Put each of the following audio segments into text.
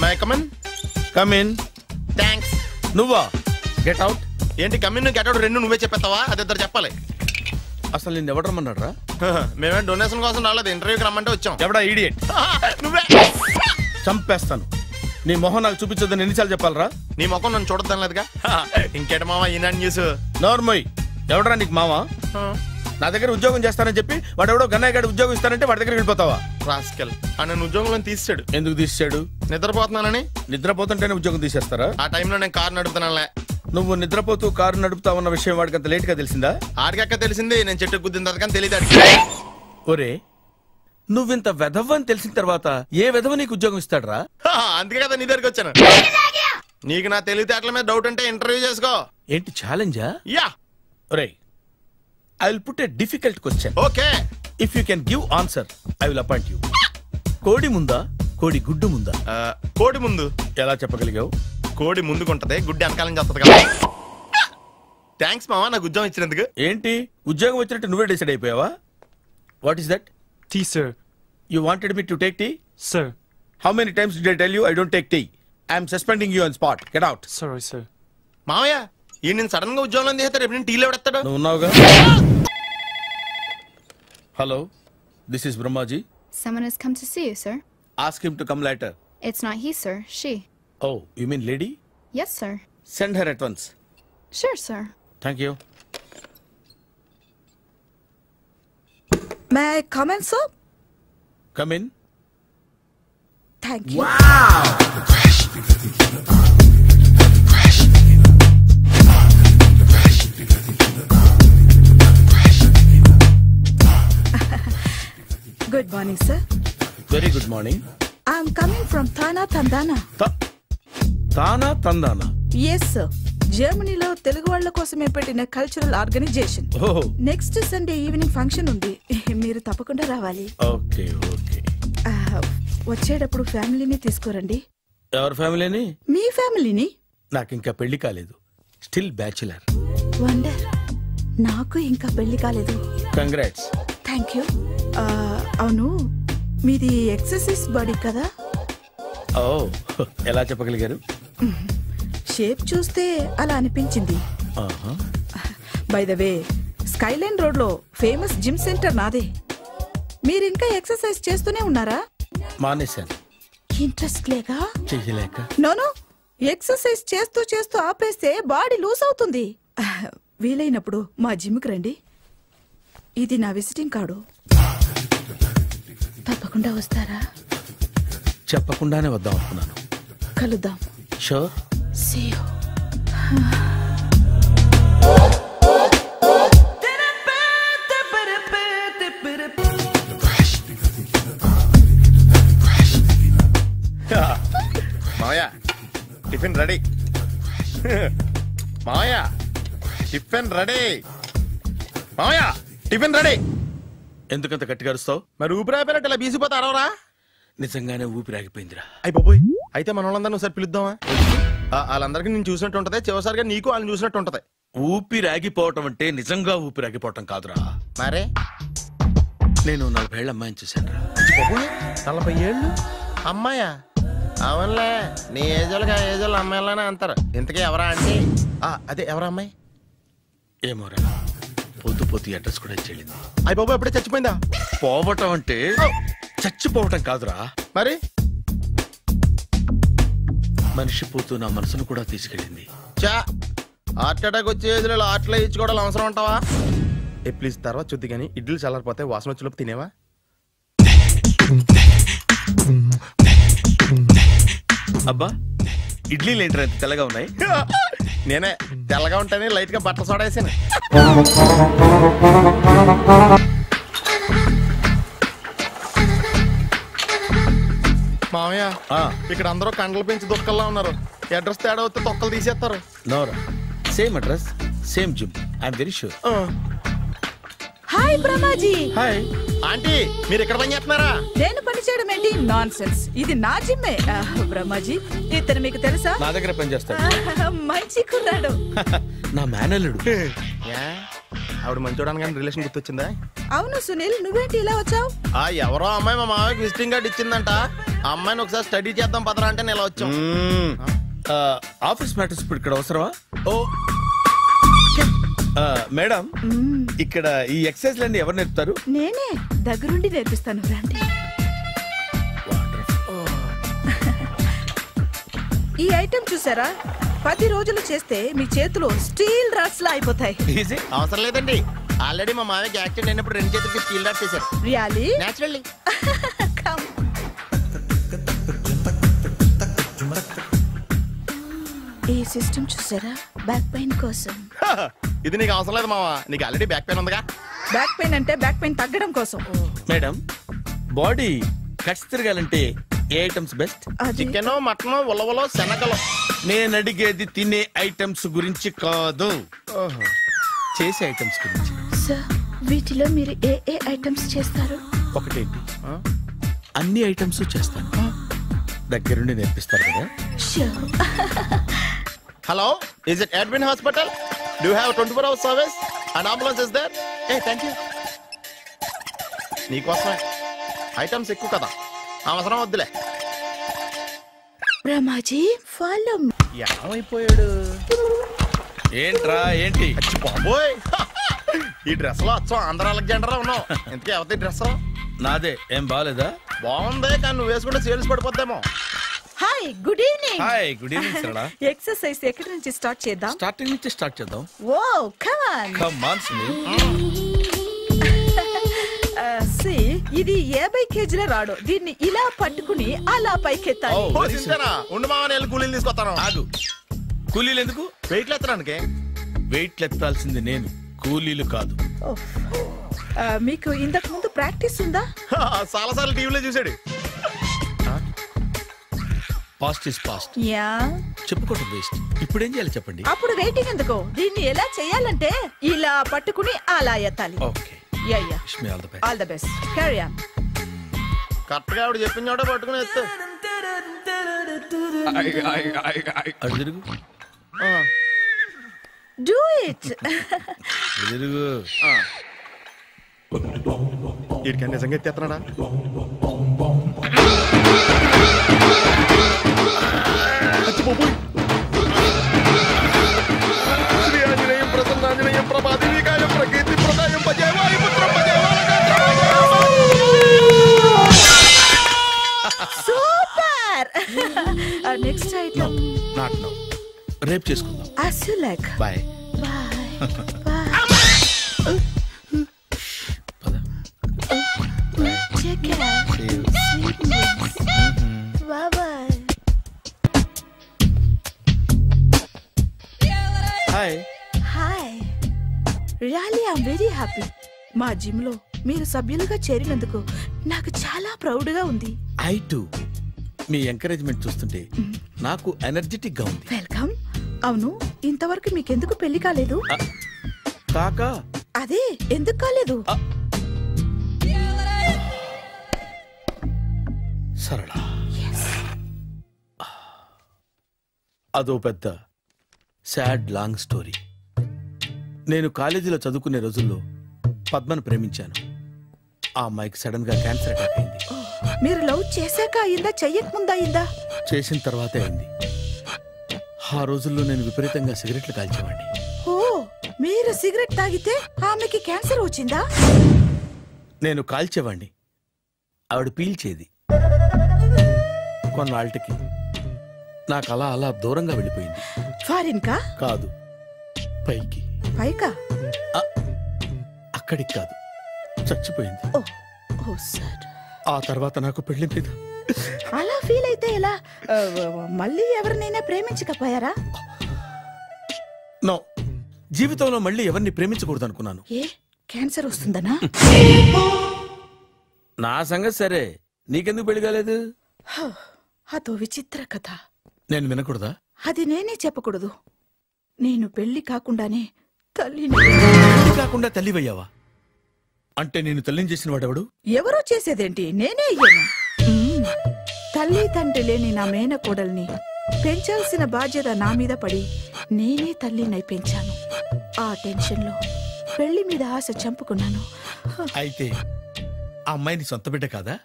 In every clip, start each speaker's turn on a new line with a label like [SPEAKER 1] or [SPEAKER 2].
[SPEAKER 1] My come on.
[SPEAKER 2] Come in.
[SPEAKER 1] Thanks.
[SPEAKER 2] నువ్వా? Get out.
[SPEAKER 1] ఏంటి come in get out రెండు నువ్వే చెప్పేస్తావా? అది ఇద్దరు చెప్పాలి.
[SPEAKER 2] అసలు నేను ఎవరు రమ్మన్నాడు రా?
[SPEAKER 1] మేమే డొనేషన్ కోసం రాలేదు, ఇంటర్వ్యూకి రమ్మంటే వచ్చాం.
[SPEAKER 2] ఎవడా ఈడియట్?
[SPEAKER 1] నువ్వే.
[SPEAKER 2] చంపేస్తాను. నీ మొహం నాకు చూపించొద్దని ఎన్నిసార్లు చెప్పాలరా?
[SPEAKER 1] నీ ముఖం నన్ను చూడద్దాం లేదుగా. ఇంకేట మామ ఈనాడు న్యూస్.
[SPEAKER 2] నోర్మోయ్. ఎవడరా నీకు మామ? నా దగ్గర ఉద్యోగం చేస్తానని చెప్పి వాడెవడో గన్నయ్య గారి ఉద్యోగం ఇస్తానంటే వాడి దగ్గర వెళ్ళిపోతావా?
[SPEAKER 1] రాస్కెల్. నన్ను ఉద్యోగంలో తీసాడు.
[SPEAKER 2] ఎందుకు తీసాడు?
[SPEAKER 1] నిద్రపోతున్నానని.
[SPEAKER 2] నిద్రపోతుంటేనే ఉద్యోగం తీసేస్తారా?
[SPEAKER 1] ఆ టైంలో నేను కారు నడుపుతున్నానులే.
[SPEAKER 2] నువ్వు నిద్రపోతూ కారు నడుపుతావన్న విషయం వాడికి అంత లేట్ గా తెలిసిందా?
[SPEAKER 1] ఆడికక్క తెలిసింది, నేను చెట్టు గుద్దిన తర్వాత కానీ తెలియదు.
[SPEAKER 2] ఒరే, నువ్వింత వెధవని తెలిసిన తర్వాత ఏ వెధవ నీకు ఉద్యోగం ఇస్తాడరా?
[SPEAKER 1] అందుకే కదా నీ దగ్గరికి వచ్చాను. నీకు నా తెలివితేటల మీద డౌట్ అంటే ఇంటర్వ్యూ చేసుకో.
[SPEAKER 2] ఏంటి ఛాలెంజా?
[SPEAKER 1] యా.
[SPEAKER 2] ఒరే, I will put a difficult question.
[SPEAKER 1] Okay.
[SPEAKER 2] If you can give answer I will appoint you. కోడి ముందా, కోడి గుడ్డు ముందా?
[SPEAKER 1] కోడి ముందు.
[SPEAKER 2] ఎలా చెప్పగలిగావు?
[SPEAKER 1] కోడి ముందుకుంటది, గుడ్డి వెనకాలం చేస్తుంది కదా. థ్యాంక్స్ మామా నాకు ఉద్యోగం ఇచ్చినందుకు.
[SPEAKER 2] ఏంటి ఉద్యోగం వచ్చినట్టు నువ్వే డిసైడ్ అయిపోయావా? What is that?
[SPEAKER 3] Tea, sir.
[SPEAKER 2] You wanted me to take tea?
[SPEAKER 3] Sir.
[SPEAKER 2] How many times did I tell you I don't take tea? I am suspending you on spot. Get out.
[SPEAKER 3] Sorry, sir.
[SPEAKER 1] మామయ్య ఈ నేను sudden గా ఉద్యోగంలో తీస్తాడు. రేపు నేను టీలో పెడతాడు.
[SPEAKER 2] నువ్వు ఉన్నావుగా? Hello, this is Brahmaji.
[SPEAKER 4] Someone has come to see you, sir.
[SPEAKER 2] Ask him to come later.
[SPEAKER 4] It's not he, sir. She.
[SPEAKER 2] Oh, you mean lady?
[SPEAKER 4] Yes, sir.
[SPEAKER 2] Send her at once.
[SPEAKER 4] Sure, sir.
[SPEAKER 2] Thank you.
[SPEAKER 5] May I come in, sir?
[SPEAKER 2] Come in.
[SPEAKER 5] Thank you. Good morning, sir.
[SPEAKER 2] Very good morning.
[SPEAKER 5] I'm coming from Thana, Tandana.
[SPEAKER 2] Thana, Tandana.
[SPEAKER 5] Yes, sir. జర్మనీలో తెలుగు వాళ్ళ కోసమే పెట్టిన cultural organization. Next Sunday evening function ఉంది, మీరు తప్పకుండా రావాలి.
[SPEAKER 2] Okay okay.
[SPEAKER 5] వచ్చేటప్పుడు ఫ్యామిలీని తీసుకురండి.
[SPEAKER 2] ఎవరి ఫ్యామిలీని?
[SPEAKER 5] మీ ఫ్యామిలీని.
[SPEAKER 2] నాకు ఇంకా పెళ్లి కాలేదు, స్టిల్ బ్యాచులర్.
[SPEAKER 5] వండర్. నాకు ఇంకా పెళ్లి కాలేదు.
[SPEAKER 2] కంగ్రాట్స్.
[SPEAKER 5] Thank you. అవును, మీది ఎక్సర్సైజ్ బాడీ కదా?
[SPEAKER 2] ఓ, ఎలా చెప్పగలిగారు?
[SPEAKER 5] షేప్ చూస్తే అలా అనిపించింది. By the way, Skyline road లో ఫేమస్ జిమ్ సెంటర్ నాదే. మీరు ఇంకా ఎక్సర్సైజ్ చేస్తూనే ఉన్నారా?
[SPEAKER 2] మానేశాను.
[SPEAKER 5] ఇంట్రెస్ట్ లేక?
[SPEAKER 2] చెయ్యలేక.
[SPEAKER 5] నోను, ఎక్సర్సైజ్ చేస్తూ చేస్తూ ఆపేస్తే బాడీ లూజ్ అవుతుంది. వీలైనప్పుడు మా జిమ్కి రండి. ఇది నా విజిటింగ్ కార్డు. తప్పకుండా వస్తారా?
[SPEAKER 2] చెప్పకుండానే వద్దాం అనుకున్నాను.
[SPEAKER 5] కలుద్దాం.
[SPEAKER 2] షూర్.
[SPEAKER 5] See you.
[SPEAKER 1] మామయ్య టిఫిన్ రెడీ. మామయ్య టిఫిన్ రెడీ. మామయ్య టిఫిన్ రెడీ.
[SPEAKER 2] ఎందుకంత గట్టిగా అరుస్తావు?
[SPEAKER 1] మరి ఊపిరి అయిపోయినట్టు ఇలా బీసిపోతే అరవరా?
[SPEAKER 2] నిజంగానే ఊపిరాగిపోయిందిరా.
[SPEAKER 1] అయిపోయి అయితే మన వాళ్ళందరినీ ఒకసారి పిలుద్దామా? వాళ్ళందరికీ నేను చూసినట్టు ఉంటది, చివరిసారిగా నీకు వాళ్ళని చూసినట్టు ఉంటది.
[SPEAKER 2] ఊపిరాగిపోవటం అంటే నిజంగా ఊపిరాగిపోవటం కాదురా.
[SPEAKER 1] మరే
[SPEAKER 2] నేను 40 ఏళ్ళ అమ్మాయిని చూశాను రా.
[SPEAKER 1] 40 ఏళ్ళు అమ్మాయా? అవునులే, నీ ఏజోళ్ళకి ఆ ఏజోళ్ళు అమ్మాయిలానే అంటారు. ఇంతకీ ఎవరా అంటే? అదే ఎవరా అమ్మాయి?
[SPEAKER 2] ఏమోరా, పొద్దు పొద్దు అడ్రస్ కూడా చెల్లింది.
[SPEAKER 1] అయ్యి బాబు ఎప్పుడే చచ్చిపోయిందా?
[SPEAKER 2] పోవటం అంటే చచ్చిపోవటం కాదురా.
[SPEAKER 1] మరి
[SPEAKER 2] మనిషి పోతూ నా మనసును కూడా తీసుకెళ్ళింది.
[SPEAKER 1] చా, హార్ట్ అటాక్ వచ్చే ఏజ్లో హార్ట్లో ఇచ్చుకోవడం అవసరం ఉంటావా? ప్లీజ్ తర్వాత చూద్ది కానీ ఇడ్లీ చల్లారిపోతే వాసన వచ్చేలోపు తినేవా?
[SPEAKER 2] అబ్బా, ఇడ్లీలు ఏంటి అంత తెల్లగా ఉన్నాయి?
[SPEAKER 1] నేనే తెల్లగా ఉంటానే లైట్ గా బట్టలు సోడా వేసాను. మామయ్య, ఇక్కడ అందరూ కండలు పెంచి దుక్కల్లా ఉన్నారు. అడ్రస్ తేడా వస్తే తొక్కలు తీసేస్తారు.
[SPEAKER 2] నోరా, same address, same gym. I'm very sure.
[SPEAKER 5] Hi Brahmaji.
[SPEAKER 2] Hi
[SPEAKER 1] aunty, మీరు ఇక్కడ పని చేస్తున్నారా?
[SPEAKER 5] నేను పని చేయడం ఏంటి? Nonsense. ఇది నా జిమ్మే. బ్రహ్మాజీ, ఇతను మీకు తెలుసా?
[SPEAKER 2] నా దగ్గర పని చేస్తాడు.
[SPEAKER 5] మంచి కుర్రాడు.
[SPEAKER 2] నా మేనల్లుడు.
[SPEAKER 1] ఆవిడ మంచోడానికి కానీ రిలేషన్ గుర్తొచ్చిందా?
[SPEAKER 5] అవును సునీల్, నువ్వేంటి ఇలా వచ్చావు?
[SPEAKER 1] ఎవరో అమ్మాయి మా మామయ్యకి విజిటింగ్ కార్డ్ ఇచ్చిందంట. ఆ అమ్మాయిని ఒకసారి స్టడీ చేద్దాం పదరా అంటే నేను ఇలా వచ్చాం.
[SPEAKER 2] ఆఫీస్ మ్యాటర్స్ ఇప్పుడు ఇక్కడ అవసరమా? ఓ మేడం, ఇక్కడ ఈ ఎక్సర్సైజ్ లన్నీ ఎవరు నేర్పుతారు?
[SPEAKER 5] నేనే దగ్గరుండి నేర్పిస్తాను, రండి. ఈ ఐటెం చూసారా? 10 రోజులు చేస్తే మీ చేతులు స్టీల్ రాట్స్ లా అయిపోతాయి.
[SPEAKER 1] అవసరం లేదండి, ఆల్రెడీ మా మామయ్యకి యాక్సిడెంట్ అయినప్పుడు 2 చేతులకి స్టీల్ డాట్ చేశారు.
[SPEAKER 5] రియల్లీ?
[SPEAKER 1] నేచురల్లీ.
[SPEAKER 5] ఈ సిస్టమ్ చూసారా? బ్యాక్ పెయిన్ కోసం.
[SPEAKER 1] ఇది నీకు అవసరం లేదు మావా, నీకు ఆల్రెడీ బ్యాక్ పెయిన్ ఉందిగా.
[SPEAKER 5] బ్యాక్ పెయిన్ అంటే బ్యాక్ పెయిన్ తగ్గడం కోసం.
[SPEAKER 2] మేడం, బాడీ కట్స్ తిరగాలంటే ఏ ఐటమ్స్ బెస్ట్?
[SPEAKER 1] చికెన్, మటన్, ఉలవలో, శనగలు.
[SPEAKER 2] నేను అడిగేది తినే ఐటమ్స్ గురించి కాదు, చేసే ఐటమ్స్ గురించి.
[SPEAKER 4] సార్, వీటిలో మీరు ఏ ఐటమ్స్ చేస్తారు?
[SPEAKER 2] ఒకటేంటి, అన్ని ఐటమ్స్ చేస్తాను. దగ్గరుండి నేర్పిస్తారు కదా?
[SPEAKER 1] Hello, is it admin hospital? Do you have 24 hours service and ambulance is there? Thank you. నీకోసమే ఐటమ్స్ ఎక్కువ కదా, అవసరం వద్దులే.
[SPEAKER 5] బ్రహ్మాజీ, ఫాలో.
[SPEAKER 1] ఏమైపోయాడు?
[SPEAKER 2] ఏంట్రా ఏంటి?
[SPEAKER 1] బాబోయ్, ఈ డ్రెస్ లో వచ్చాం ఆంధ్ర అలెగ్జాండర్ ఉన్నావు. ఇంతకీ ఎవరి డ్రెస్?
[SPEAKER 2] నాదే. ఏం బాగాలేదా?
[SPEAKER 1] బాగుంది, కానీ నువ్వు వేసుకుంటే సేల్స్ పడిపోద్దేమో.
[SPEAKER 5] Hi, good evening.
[SPEAKER 2] Hi, good evening Sarala.
[SPEAKER 5] Exercise ఎక్కడి నుంచి స్టార్ట్ చేద్దాం?
[SPEAKER 2] స్టార్టింగ్ నుంచి స్టార్ట్ చేద్దాం.
[SPEAKER 5] Oh come on.
[SPEAKER 2] Come on Sunil.
[SPEAKER 5] ఇది 50 కేజీల రాడు. దీన్ని ఇలా పట్టుకుని అలా పైకెత్తాలి.
[SPEAKER 1] ఉండు మామ, నేను కూలీలు తీసుకొస్తాను.
[SPEAKER 2] ఆగు, కూలీలు ఎందుకు?
[SPEAKER 1] వెయిట్లు ఎత్తడానికి.
[SPEAKER 2] వెయిట్లు ఎత్తాల్సింది నేను, కూలీలు కాదు.
[SPEAKER 5] మీకు ఇంతకు ముందు ప్రాక్టీస్ ఉందా?
[SPEAKER 1] చాలా సార్లు టీవీలో చూసాడు.
[SPEAKER 2] Past is past.
[SPEAKER 5] యా,
[SPEAKER 2] చెప్పుకోవడం వేస్ట్. ఇప్పుడు ఏం చేయాలి చెప్పండి.
[SPEAKER 5] అప్పుడు వెయిటింగ్ ఎందుకు? దీన్ని ఎలా చేయాలంటే ఇలా పట్టుకుని అలా ఎత్తాలి.
[SPEAKER 2] Okay,
[SPEAKER 5] yeah yeah,
[SPEAKER 2] wish me all the best.
[SPEAKER 5] All the best. Carry on.
[SPEAKER 1] Correct గా ఆవిడ చెప్పిన చోట పట్టుకుని ఎత్తు.
[SPEAKER 2] అటు తిరుగు.
[SPEAKER 5] Do it.
[SPEAKER 2] తిరుగు.
[SPEAKER 1] వీడికి నిజంగా ఎత్తేస్తున్నాడా? శ్రీ ఆంజనేయం ప్రసన్నాంజనేయం ప్రభాదేవికాయం ప్రకీర్తి ప్రదాయం భజేవాయి పుత్రం
[SPEAKER 5] super. Next item.
[SPEAKER 2] Not now, రేపు చేసుకుందాం.
[SPEAKER 5] as you like.
[SPEAKER 2] Bye.
[SPEAKER 5] Bye. Bye.
[SPEAKER 2] పద.
[SPEAKER 5] Take care.
[SPEAKER 2] See you.
[SPEAKER 5] Sweet dreams. Bye bye.
[SPEAKER 2] Hi.
[SPEAKER 5] Hi. Really, I'm very happy. మా జిమ్ లో మీరు సభ్యులుగా చేరినందుకు నాకు చాలా ప్రౌడ్ గా ఉంది.
[SPEAKER 2] I to. మీ ఎంకరేజ్మెంట్ చూస్తుంటే నాకు ఎనర్జెటిక్ గా ఉంది.
[SPEAKER 5] వెల్కమ్. అవును, ఇంతవరకు మీకెందుకు పెళ్లి కాలేదు?
[SPEAKER 2] కాకా,
[SPEAKER 5] అదే ఎందుకు కాలేదు?
[SPEAKER 2] సరళ, అదో పెద్ద సాడ్ లాంగ్ స్టోరీ. నేను కాలేజీలో చదువుకునే రోజుల్లో పద్మను ప్రేమించాను. ఆ అమ్మాయికి సడన్ గా క్యాన్సర్ అటాక్ అయింది.
[SPEAKER 5] మీరు లవ్ చేశాక అయిందా, చెయ్యక ముందా అయిందా?
[SPEAKER 2] చేసిన తర్వాతే అయింది. ఆ రోజుల్లో నేను విపరీతంగా సిగరెట్లు కాల్చేవాడిని.
[SPEAKER 5] ఓ, మీరు సిగరెట్ తాగితే ఆమెకి క్యాన్సర్ వచ్చిందా?
[SPEAKER 2] నేను కాల్చేవాడిని, ఆవిడ పీల్చేది. కొన్నాళ్ళకి నాకు అలా అలా దూరంగా వెళ్ళిపోయింది.
[SPEAKER 5] ఫారిన్ కా?
[SPEAKER 2] కాదు, పైకి.
[SPEAKER 5] పైకా?
[SPEAKER 2] అక్కడికి కాదు, చచ్చిపోయింది.
[SPEAKER 5] ఓ ఓ సార్.
[SPEAKER 2] ఆ తర్వాత నాకు పెళ్లి మీద.
[SPEAKER 5] అలా ఫీల్ అయితే ఎలా? మళ్ళీ ఎవరినైనా ప్రేమించకపోయారా?
[SPEAKER 2] నో, జీవితంలో మళ్ళీ ఎవరిని ప్రేమించకూడదు అనుకున్నాను.
[SPEAKER 5] ఏ, క్యాన్సర్ వస్తుందనా?
[SPEAKER 2] నా సంగతి సరే, నీకెందుకు పెళ్లి కాలేదు?
[SPEAKER 5] అదో విచిత్ర కథ.
[SPEAKER 2] నేను వినకూడదా?
[SPEAKER 5] అది నేనే చెప్పకూడదు. నేను పెళ్లి కాకుండానే తల్లిని.
[SPEAKER 2] పెళ్లి కాకుండా తల్లివయ్యావా? అంటే నేను తల్లిని చేసిన వాడెవడు?
[SPEAKER 5] ఎవరో చేసేదేంటి, నేనే అయ్యాను. తల్లి తండ్రి లేని నా మేనకోడల్ని పెంచాల్సిన బాధ్యత నా మీద పడి నేనే తల్లినై పెంచాను. ఆ టెన్షన్లో పెళ్లి మీద ఆశ చంపుకున్నాను.
[SPEAKER 2] అయితే ఆ అమ్మాయిని సొంత బిడ్డ కాదా?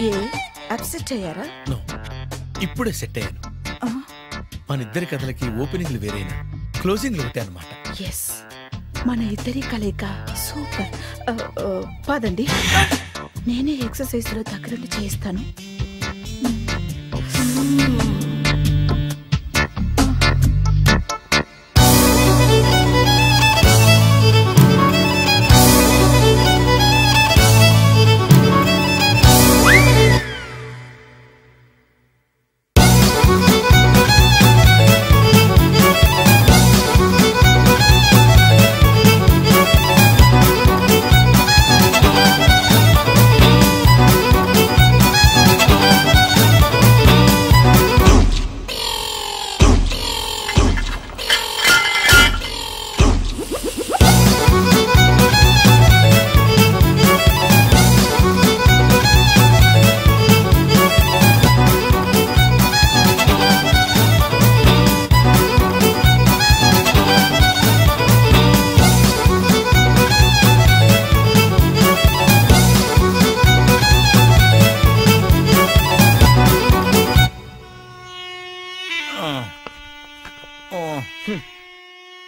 [SPEAKER 5] ఏ అప్సెట్ అయ్యారా?
[SPEAKER 2] నో, ఇప్పుడే సెట్ అయ్యాను. మన ఇద్దరి కథలకి ఓపెనింగ్లు వేరైనా క్లోజింగ్లు ఒకటే అనమాట.
[SPEAKER 5] ఎస్, మన ఇద్దరి కలయిక సూపర్. పదండి, నేనే ఎక్సర్సైజ్ లో దగ్గరుండి చేయిస్తాను.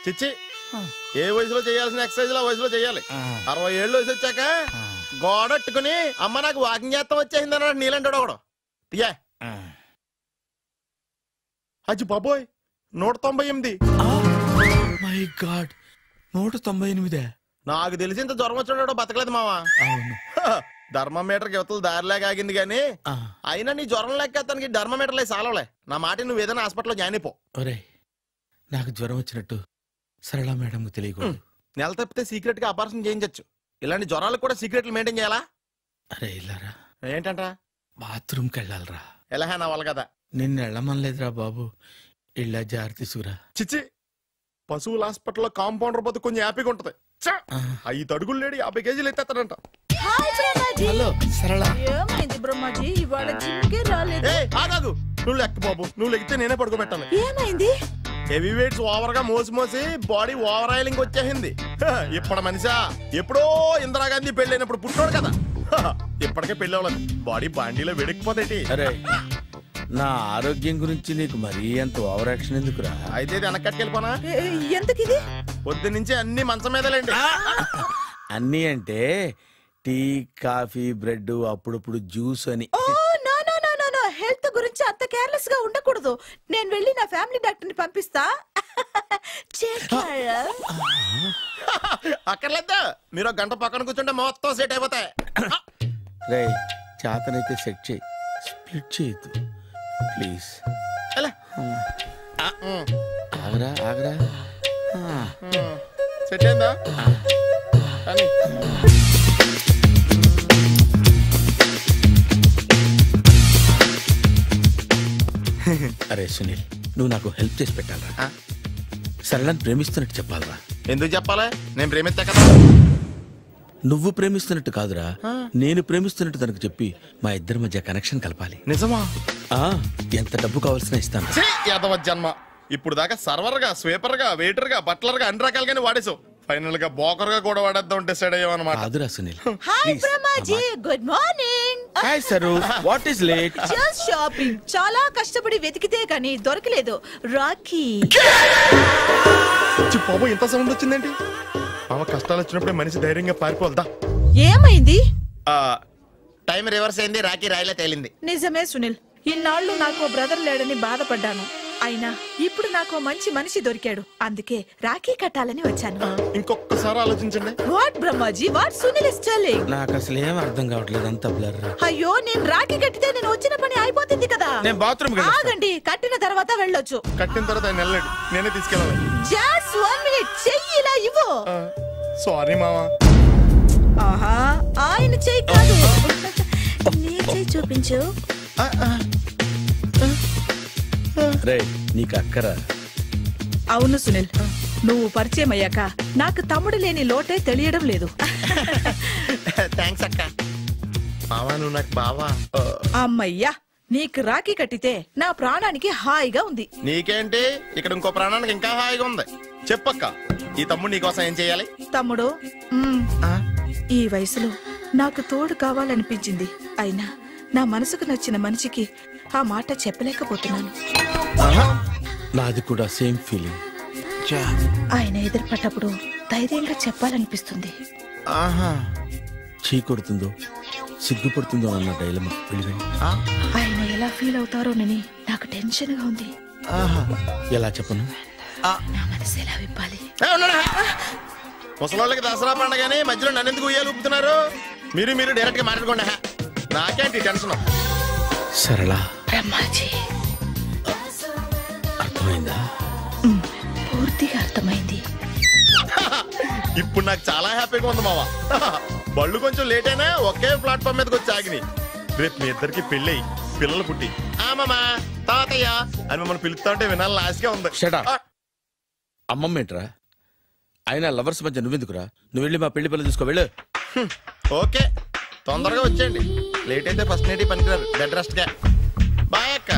[SPEAKER 1] చిచ్చి, ఏ వయసులో చేయాల్సిన ఎక్సర్సైజ్ ఆ వయసులో చేయాలి. 60 ఏళ్ళు వయసు వచ్చాక గోడట్టుకుని అమ్మ నాకు వాకింగ్ చేస్తాం వచ్చేసింది అన్నాడు నీలంటాడు ఒకడు. తీయా అచ్చి బాబోయ్, 198.
[SPEAKER 2] My God, 198.
[SPEAKER 1] నాకు తెలిసి ఇంత జ్వరం వచ్చాడో బతకలేదు మావా.
[SPEAKER 2] అవును.
[SPEAKER 1] ధర్మమీటర్ యువతలు దారిలాగా ఆగింది గాని అయినా నీ జ్వరం లెక్క అతనికి ధర్మమీటర్లే సాలవలే. నా మాట నువ్వు ఏదైనా హాస్పిటల్లో జాయిన్ అయిపో.
[SPEAKER 2] ఒరే, నాకు జ్వరం వచ్చినట్టు సరళ మేడం తెలియకూడదు.
[SPEAKER 1] నెల తప్పితే సీక్రెట్ గా ఆపరేషన్ చేయించచ్చు. ఇలాంటి జ్వరాలకు కూడా సీక్రెట్లు మెయింటైన్ చేయాలా?
[SPEAKER 2] అరే ఇల్లారా,
[SPEAKER 1] ఏంటంట?
[SPEAKER 2] బాత్రూమ్కి వెళ్ళాలరా.
[SPEAKER 1] ఎలాహే నా వాళ్ళ కదా.
[SPEAKER 2] నిన్ను వెళ్ళమనలేదురా బాబు, ఇళ్ళ జారి తీసుకురా.
[SPEAKER 1] చిచ్చి, పశువుల హాస్పిటల్లో కాంపౌండర్ పోతే కొంచెం హ్యాపీగా ఉంటది. 5 అడుగులు లేడి 50 కేజీలు ఎత్తేస్తాడంట.
[SPEAKER 2] హలో సరళ.
[SPEAKER 5] ఏమైంది బ్రహ్మాజీ, ఇవాళ జిమ్కే రాలేదు?
[SPEAKER 1] ఆగాదు, నువ్వు లెక్క బాబు. నువ్వు లెక్కితే నేనే పడుకోబెట్టాలి.
[SPEAKER 5] ఏమైంది?
[SPEAKER 1] హెవీ వెయిట్స్ ఓవర్ గా మోసి బాడీ ఓవర్ ఆయిలింగ్ వచ్చేసింది. ఇప్పుడు మనిషా ఎప్పుడో ఇందిరాగాంధీ పెళ్ళైనప్పుడు పుట్టినోడు కదా. ఇప్పటికే పెళ్ళి అవ్వలేదు, బాడీ బాండీలో వెడికిపోతేటి.
[SPEAKER 2] అరే, నా ఆరోగ్యం గురించి నీకు మరీ అంత ఓవర్ యాక్షన్ ఎందుకురా?
[SPEAKER 1] అయితే వెనకట్టుకెళ్ళిపోనా?
[SPEAKER 5] ఎందుకిది?
[SPEAKER 1] పొద్దు నుంచి అన్ని మంచం మీదలేండి.
[SPEAKER 2] అన్నీ అంటే టీ, కాఫీ, బ్రెడ్, అప్పుడప్పుడు జ్యూస్ అని.
[SPEAKER 5] హెల్త్ గురించి అంత కేర్లెస్ గా ఉండకూడదు. నేను వెళ్ళి నా ఫ్యామిలీ డాక్టర్ ని పంపిస్తా.
[SPEAKER 1] అక్కర్లేదా, మీరు 1 గంట పక్కన కూర్చుంటే మొత్తం సెట్ అయిపోతాయి.
[SPEAKER 2] రే, చేతనైతే సెట్ చేయి, స్ప్లిట్ చేయొద్దు ప్లీజ్. ఆగరా ఆగరా.
[SPEAKER 1] సెట్ అయిందా?
[SPEAKER 2] అరే సునీల్, నువ్వు నాకు హెల్ప్ చేసి పెట్టాలరా. సరళని ప్రేమిస్తున్నట్టు చెప్పాలరా.
[SPEAKER 1] ఎందుకు చెప్పాలి? నేను ప్రేమిస్తా కదా.
[SPEAKER 2] నువ్వు ప్రేమిస్తున్నట్టు కాదురా, నేను ప్రేమిస్తున్నట్టు తనకు చెప్పి మా ఇద్దరి మధ్య కనెక్షన్ కలపాలి.
[SPEAKER 1] నిజమా?
[SPEAKER 2] ఎంత డబ్బు కావాల్సిన ఇస్తాను.
[SPEAKER 1] యాదవ జన్మ, ఇప్పుడు దాకా సర్వర్ గా, స్వీపర్ గా, వెయిటర్ గా, బట్లర్ గా అన్ని రకాలుగానే వాడేసావు. ఫైనల్ గా బోకర్ గా కూడా వాడేద్దాం డిసైడ్ అయ్యామన్నమాట.
[SPEAKER 2] కాదురా Sunil.
[SPEAKER 5] Hi Brahmaji, good morning.
[SPEAKER 2] Hi sir, what is late?
[SPEAKER 5] Just shopping. చాలా కష్టపడి వెతికితే కానీ దొరకలేదు. రాఖీ.
[SPEAKER 1] బాబు, ఇంత సౌండ్ వచ్చిందేంటి? మామ కష్టాలు వచ్చినప్పుడే మనిషి ధైర్యంగా పారిపోదా.
[SPEAKER 5] ఏమైంది?
[SPEAKER 1] టైం రివర్స్ అయింది, రాఖీ రాయిలా తేలింది.
[SPEAKER 5] నిజమే సునీల్, ఇన్నాళ్ళు నాకు బ్రదర్ లేడని బాధపడ్డాను. అయినా ఇప్పుడు నాకు మంచి మనిషి దొరికాడు. అందుకే రాఖీ కట్టాలని వచ్చాను.
[SPEAKER 1] ఇంకొకసారి ఆలోచించండి.
[SPEAKER 5] What Brahmaji, what Sunil is telling?
[SPEAKER 2] నాకు అసలు ఏం అర్థం కావట్లేదు, అంత బ్లర్.
[SPEAKER 5] అయ్యో, నేను రాఖీ కట్టితే నేను వచ్చిన పని అయిపోతుంది కదా.
[SPEAKER 2] నేను బాత్రూమ్
[SPEAKER 5] ఆగండి, కట్టిన తర్వాత వెళ్ళొచ్చు.
[SPEAKER 1] కట్టిన తర్వాత ఆయన వెళ్ళండి, నేనే తీసుకెళ్ళాలి.
[SPEAKER 5] జస్ట్ 1 మినిట్, చెయ్యి ఇలా ఇవ్వు.
[SPEAKER 1] సారీ మామా.
[SPEAKER 5] ఆహా, ఆయన చెయ్యి కాదు, నీ చెయ్యి చూపించు.
[SPEAKER 2] రే, నీకు అక్కరా?
[SPEAKER 5] అవును సునీల్, నువ్వు పరిచయం అయ్యాక నాకు తమ్ముడు లేని లోటే తెలియడం లేదు.
[SPEAKER 1] థ్యాంక్స్ అక్క. మావా, నువ్వు నాకు బావా.
[SPEAKER 5] అమ్మయ్యా, నీకు రాఖీ కట్టితే నా ప్రాణానికి హాయిగా ఉంది.
[SPEAKER 1] నీకేంటి, ఇక్కడ ఇంకో ప్రాణానికి ఇంకా హాయిగా ఉంది. చెప్పక్క. ఈ తమ్ముడు నీకోసం ఏం చేయాలి?
[SPEAKER 5] తమ్ముడు ఈ వయసులో నాకు తోడు కావాలనిపించింది. అయినా నా మనసుకు నచ్చిన మనిషికి ఆ మాట చెప్పలేకపోతున్నాను.
[SPEAKER 2] నాది కూడా సేమ్ ఫీలింగ్.
[SPEAKER 4] ఆయన ఎదురుపడ్డప్పుడు ధైర్యంగా చెప్పాలనిపిస్తుంది.
[SPEAKER 2] చీ కొడుతుందో సిగ్గుపడుతుందో అన్న డైలమా వెళ్ళిపోయింది.
[SPEAKER 4] ఆయన ఎలా ఫీల్ అవుతారోనని నాకు టెన్షన్ గా ఉంది.
[SPEAKER 2] ఎలా చెప్పను?
[SPEAKER 4] నా మనసు ఎలా విప్పాలి?
[SPEAKER 1] ముసలోళ్ళకి దసరా పండగని మధ్యలో నన్ను ఎందుకు ఉయ్యాలు ఊపుతున్నారు? మీరు డైరెక్ట్ గా మాట్లాడుకోండి. నాకేంటి టెన్షన్?
[SPEAKER 2] సరళ
[SPEAKER 4] బ్రహ్మాజీ,
[SPEAKER 2] అర్థమైందా?
[SPEAKER 4] పూర్తిగా అర్థమైంది.
[SPEAKER 1] ఇప్పుడు నాకు చాలా హ్యాపీగా ఉంది మావా. బళ్ళు కొంచెం లేట్ అయినా ఒకే ప్లాట్ఫామ్ మీదకి వచ్చి ఆగినాయి. రేపు మీ ఇద్దరికి పెళ్ళి పిల్లలు పుట్టి మామా తాతయ్య అని మిమ్మల్ని పిలుస్తా ఉంటే వినాలని ఆశగా ఉంది.
[SPEAKER 2] Shut up. అమ్మమ్మ ఏంట్రా? అయినా లవర్స్ మధ్య నువ్వెందుకురా? నువ్వు వెళ్ళి మా పెళ్లి పిల్లలు చూసుకో వెళ్ళు.
[SPEAKER 1] ఓకే, తొందరగా వచ్చేయండి. లేట్ అయితే ఫస్ట్ నైట్ పనికిరారు. బెడ్ రెస్ట్ గా. బాయ్ అక్క.